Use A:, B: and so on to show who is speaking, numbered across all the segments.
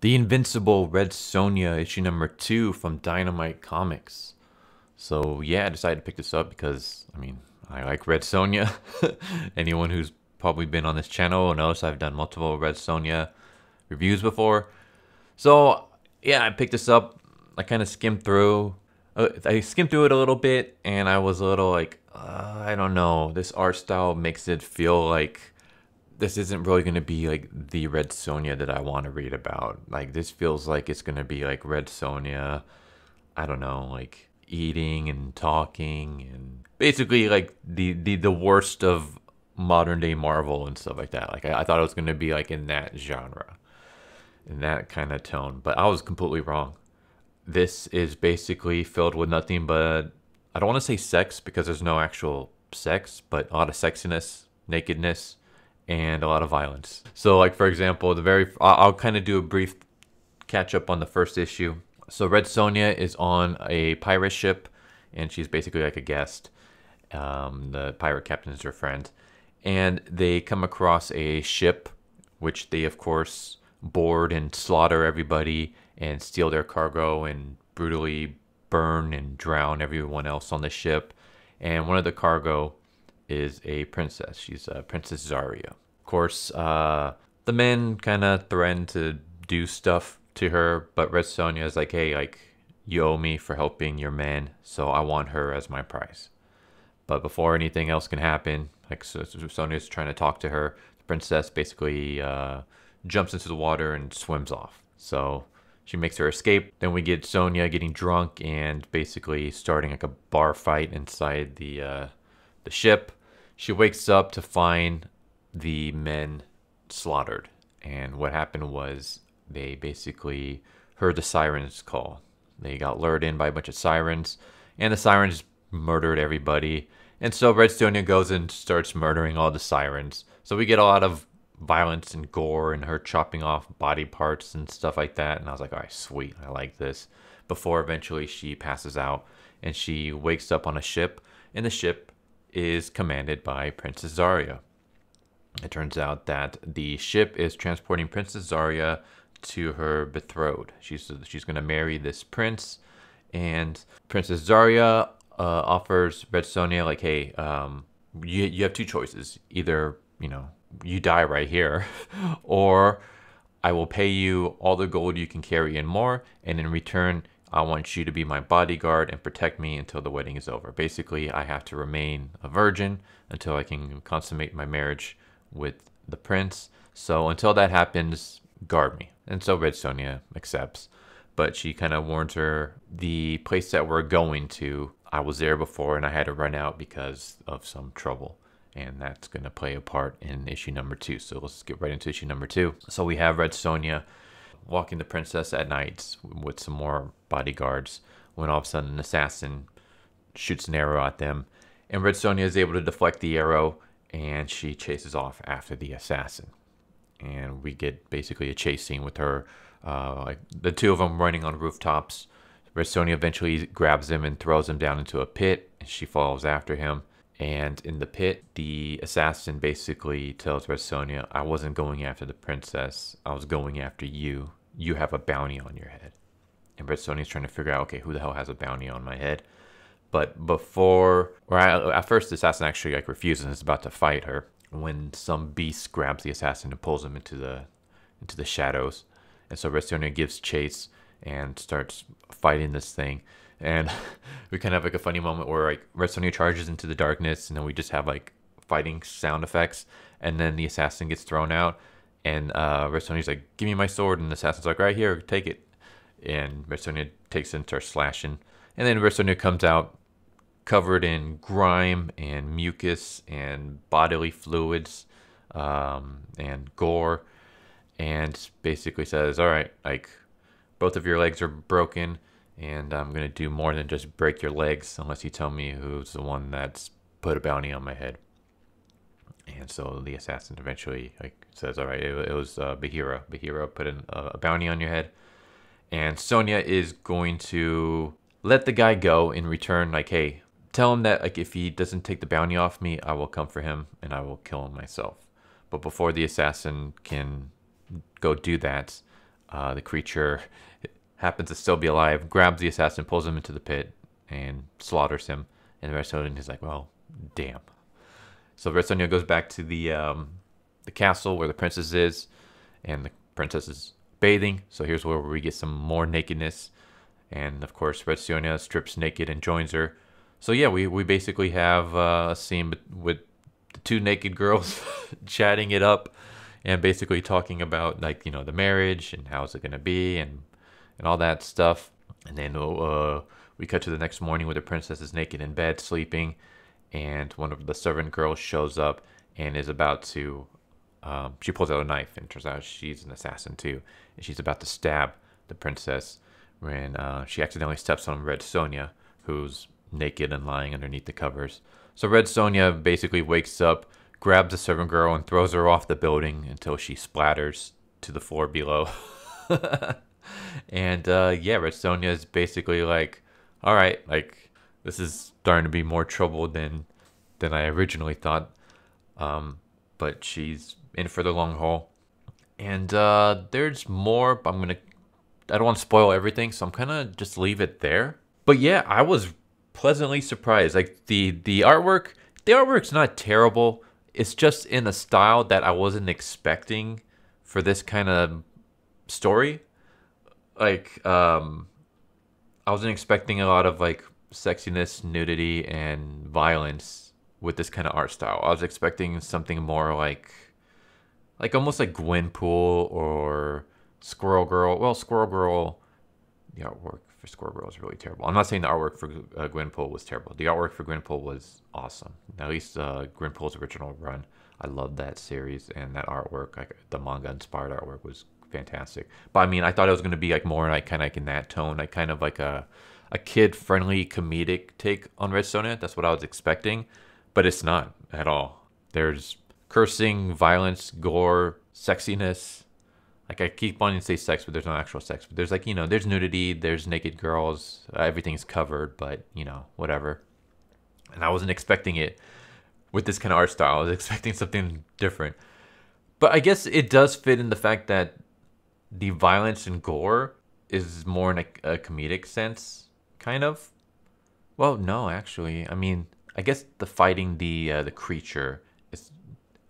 A: The Invincible Red Sonja issue number 2 from Dynamite Comics. So yeah, I decided to pick this up because I like Red Sonja. Anyone who's probably been on this channel knows I've done multiple Red Sonja reviews before. So yeah, I picked this up. I kind of skimmed through. I skimmed through it a little bit, and I was a little like, I don't know. This art style makes it feel like this isn't really going to be like the Red Sonja that I want to read about. Like, this feels like it's going to be like Red Sonja, I don't know, like eating and talking and basically like the worst of modern day Marvel and stuff like that. Like, I thought it was going to be like in that genre, in that kind of tone, but I was completely wrong. This is basically filled with nothing but, I don't want to say sex because there's no actual sex, but a lot of sexiness, nakedness, and a lot of violence. So like, for example, I'll kind of do a brief catch up on the first issue. So Red Sonja is on a pirate ship, and she's basically like a guest. The pirate captain is her friend, and they come across a ship, which they of course board and slaughter everybody and steal their cargo and brutally burn and drown everyone else on the ship. And one of the cargo is a princess. She's Princess Zarya. Of course, the men kind of threaten to do stuff to her, but Red Sonja is like, hey, like, you owe me for helping your men, so I want her as my prize. But before anything else can happen, like, so Sonja's trying to talk to her. The princess basically jumps into the water and swims off. So she makes her escape. Then we get Sonja getting drunk and basically starting like a bar fight inside the ship. She wakes up to find the men slaughtered. And what happened was they basically heard the sirens call. They got lured in by a bunch of sirens, and the sirens murdered everybody. And so Red Sonja goes and starts murdering all the sirens. So we get a lot of violence and gore and her chopping off body parts and stuff like that. And I was like, all right, sweet, I like this. Before eventually she passes out and she wakes up on a ship, and the ship is commanded by Princess Zarya. It turns out that the ship is transporting Princess Zarya to her betrothed. She's going to marry this prince, and Princess Zarya offers Red Sonja like, hey, you have two choices. Either, you die right here, or I will pay you all the gold you can carry and more, and in return, I want you to be my bodyguard and protect me until the wedding is over. Basically, I have to remain a virgin until I can consummate my marriage with the prince. So until that happens, guard me. And so Red Sonja accepts. But she kind of warns her, the place that we're going to, I was there before and I had to run out because of some trouble. And that's going to play a part in issue number 2. So let's get right into issue number 2. So we have Red Sonja walking the princess at night with some more bodyguards, when all of a sudden an assassin shoots an arrow at them, and Red Sonja is able to deflect the arrow, and she chases off after the assassin. And we get basically a chase scene with her, like the two of them running on rooftops. Red Sonja eventually grabs him and throws him down into a pit, and she follows after him. And in the pit, the assassin basically tells Red Sonja, I wasn't going after the princess. I was going after you. You have a bounty on your head. And Red Sonja's trying to figure out, okay, who the hell has a bounty on my head? But at first the assassin actually like refuses and is about to fight her, when some beast grabs the assassin and pulls him into the shadows. And so Red Sonja gives chase and starts fighting this thing. And we kind of have like a funny moment where like Red Sonja charges into the darkness, and then we just have like fighting sound effects, and then the assassin gets thrown out, and Red Sonja's like, give me my sword, and the assassin's like, right here, take it. And Red Sonja takes it and starts slashing. And then Red Sonja comes out covered in grime and mucus and bodily fluids, and gore, and basically says, all right, like, both of your legs are broken, and I'm going to do more than just break your legs unless you tell me who's the one that's put a bounty on my head. And so the assassin eventually like says, all right, it was Bahira. Bahira put a bounty on your head. And Sonja is going to let the guy go in return. Like, hey, tell him that like if he doesn't take the bounty off me, I will come for him and I will kill him myself. But before the assassin can go do that, The creature happens to still be alive, grabs the assassin, pulls him into the pit, and slaughters him. And Red Sonja is like, well, damn. So Red Sonja goes back to the castle where the princess is, and the princess is bathing. So here's where we get some more nakedness. And of course, Red Sonja strips naked and joins her. So yeah, we basically have a scene with the two naked girls chatting it up and basically talking about, like, you know, the marriage and how's it going to be and all that stuff. And then we cut to the next morning where the princess is naked in bed sleeping, and one of the servant girls shows up and is about to she pulls out a knife, and it turns out she's an assassin too, and she's about to stab the princess when she accidentally steps on Red Sonja, who's naked and lying underneath the covers. So Red Sonja basically wakes up, grabs the servant girl, and throws her off the building until she splatters to the floor below. And yeah, Red Sonja is basically like, all right, like, this is starting to be more trouble than I originally thought. But she's in for the long haul. And there's more, but I don't want to spoil everything, so I'm gonna just leave it there. But yeah, I was pleasantly surprised. Like, the artwork's not terrible. It's just in a style that I wasn't expecting for this kind of story. Like, I wasn't expecting a lot of like sexiness, nudity, and violence with this kind of art style. I was expecting something more like almost like Gwenpool or Squirrel Girl. Well, Squirrel Girl, the artwork for Squirrel Girl is really terrible. I'm not saying the artwork for Gwenpool was terrible. The artwork for Gwenpool was awesome. At least Gwenpool's original run. I loved that series, and that artwork, like the manga inspired artwork, was fantastic. But I mean, I thought it was going to be like more like kind of like in that tone, like kind of like a kid friendly comedic take on Red Sonja. That's what I was expecting, but it's not at all. There's cursing, violence, gore, sexiness. Like, I keep wanting to say sex, but there's no actual sex. But there's, like, you know, there's nudity, there's naked girls, everything's covered, but, you know, whatever. And I wasn't expecting it with this kind of art style. I was expecting something different. But I guess it does fit in the fact that the violence and gore is more in a comedic sense, kind of. Well, no, actually. I mean, I guess the fighting the creature is...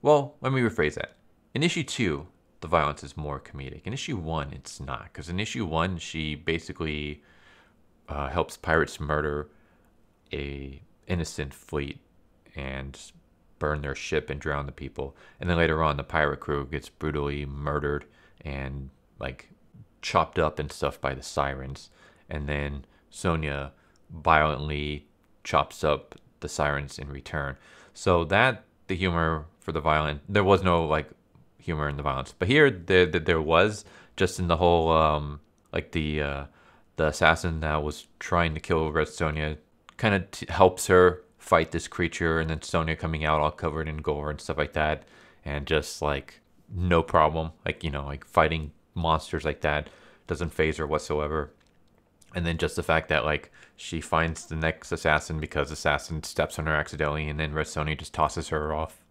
A: Well, let me rephrase that. In issue 2, the violence is more comedic. In issue 1, it's not. Because in issue 1, she basically helps pirates murder a innocent fleet and burn their ship and drown the people. And then later on, the pirate crew gets brutally murdered and, like, chopped up and stuff by the sirens. And then Sonja violently chops up the sirens in return. So that, the humor for the violent, there was no, like, humor in the violence. But here, there was, just in the whole, like, the assassin that was trying to kill Red Sonja kind of helps her fight this creature, and then Sonja coming out all covered in gore and stuff like that, and just, like, no problem. Like, you know, like, fighting monsters like that doesn't faze her whatsoever. And then just the fact that, like, she finds the next assassin because the assassin steps on her accidentally, and then Red Sonja just tosses her off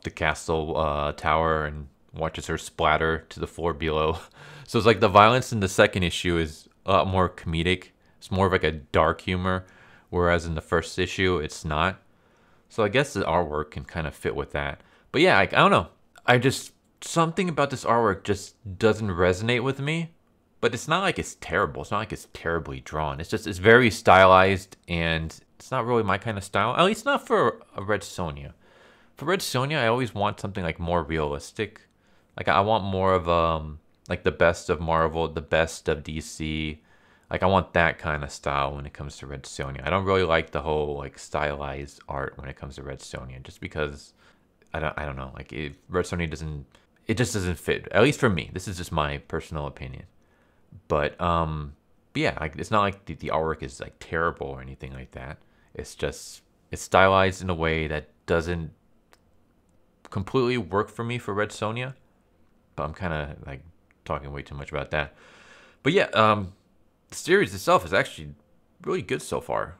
A: the castle tower and watches her splatter to the floor below. So it's like the violence in the second issue is a lot more comedic. It's more of like a dark humor, whereas in the first issue, it's not. So I guess the artwork can kind of fit with that. But yeah, I don't know. Something about this artwork just doesn't resonate with me. But it's not like it's terrible. It's not like it's terribly drawn. It's just, it's very stylized, and it's not really my kind of style. At least not for a Red Sonja. For Red Sonja, I always want something like more realistic. Like, I want more of like the best of Marvel, the best of DC. Like, I want that kind of style when it comes to Red Sonja. I don't really like the whole, like, stylized art when it comes to Red Sonja, just because I don't know. Like, Red Sonja just doesn't fit. At least for me. This is just my personal opinion. But yeah, like, it's not like the artwork is, like, terrible or anything like that. It's just, it's stylized in a way that doesn't completely work for me for Red Sonja. But I'm kind of, like, talking way too much about that. But yeah, the series itself is actually really good so far.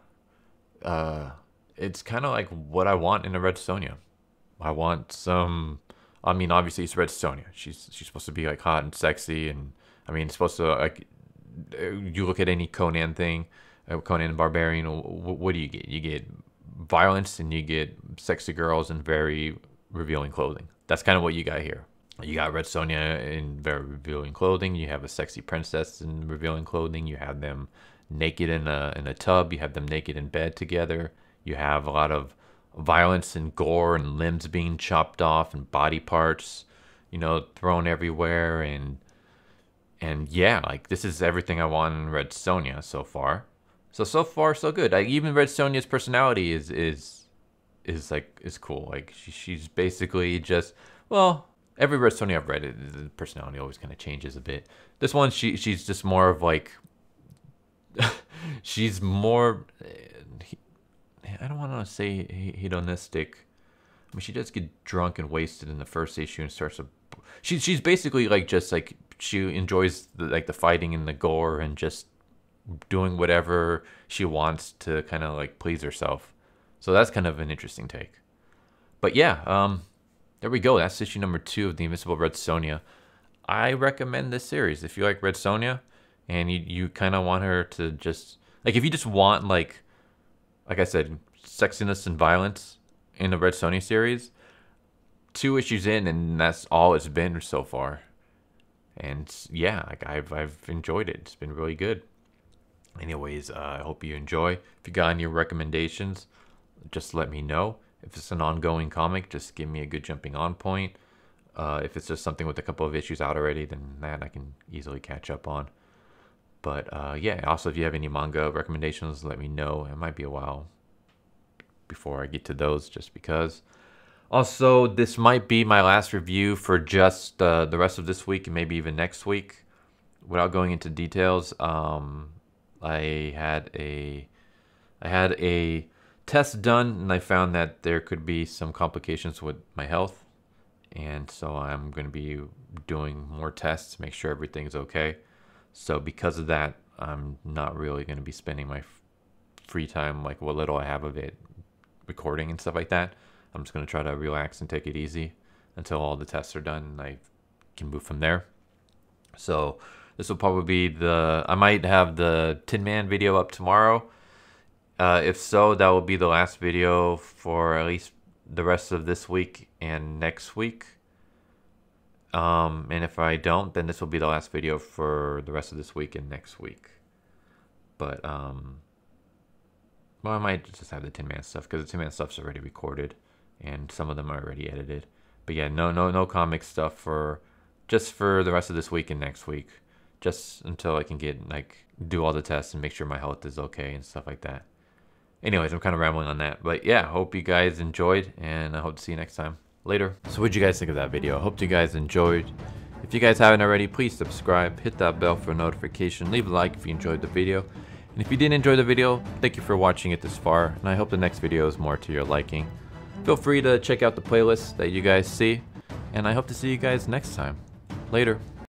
A: It's kind of like what I want in a Red Sonja. I want some... I mean, obviously it's Red Sonja. She's supposed to be, like, hot and sexy and I mean, it's supposed to, like, you look at any Conan thing, Conan the Barbarian, what do you get? You get violence and you get sexy girls in very revealing clothing. That's kind of what you got here. You got Red Sonja in very revealing clothing. You have a sexy princess in revealing clothing. You have them naked in a tub. You have them naked in bed together. You have a lot of violence and gore and limbs being chopped off and body parts, you know, thrown everywhere. And yeah, like, this is everything I want in Red Sonja so far. So far so good. Like, even Red Sonja's personality is cool. Like, she's basically just, well, every Red Sonja I've read, the personality always kind of changes a bit. This one, she's just more of like, she's more, I don't want to say hedonistic. I mean, she does get drunk and wasted in the first issue and starts to, she's basically like, just like, she enjoys the fighting and the gore and just doing whatever she wants to kind of like please herself. So that's kind of an interesting take. But yeah, there we go. That's issue number 2 of the Invincible Red Sonja. I recommend this series. If you like Red Sonja and you kind of want her to just, like, if you just want, like I said, sexiness and violence in the Red Sonja series, 2 issues in and that's all it's been so far. And yeah, like, I've enjoyed it. It's been really good. Anyways, I hope you enjoy. If you got any recommendations, just let me know. If it's an ongoing comic, just give me a good jumping on point. If it's just something with a couple of issues out already, then that I can easily catch up on. But yeah, also if you have any manga recommendations, let me know. It might be a while before I get to those, just because. Also, this might be my last review for just the rest of this week and maybe even next week. Without going into details, I had a test done and I found that there could be some complications with my health, and so I'm going to be doing more tests to make sure everything's okay. So because of that, I'm not really going to be spending my free time, like what little I have of it, recording and stuff like that. I'm just going to try to relax and take it easy until all the tests are done and I can move from there. So this will probably be I might have the Tin Man video up tomorrow. If so, that will be the last video for at least the rest of this week and next week. And if I don't, then this will be the last video for the rest of this week and next week. But, well, I might just have the Tin Man stuff, because the Tin Man stuff's already recorded and some of them are already edited. But yeah, no comic stuff just for the rest of this week and next week. Just until I can do all the tests and make sure my health is okay and stuff like that. Anyways, I'm kind of rambling on that. But yeah, hope you guys enjoyed, and I hope to see you next time. Later. So what'd you guys think of that video? I hope you guys enjoyed. If you guys haven't already, please subscribe, hit that bell for a notification, leave a like if you enjoyed the video. And if you didn't enjoy the video, thank you for watching it this far, and I hope the next video is more to your liking. Feel free to check out the playlist that you guys see, and I hope to see you guys next time. Later.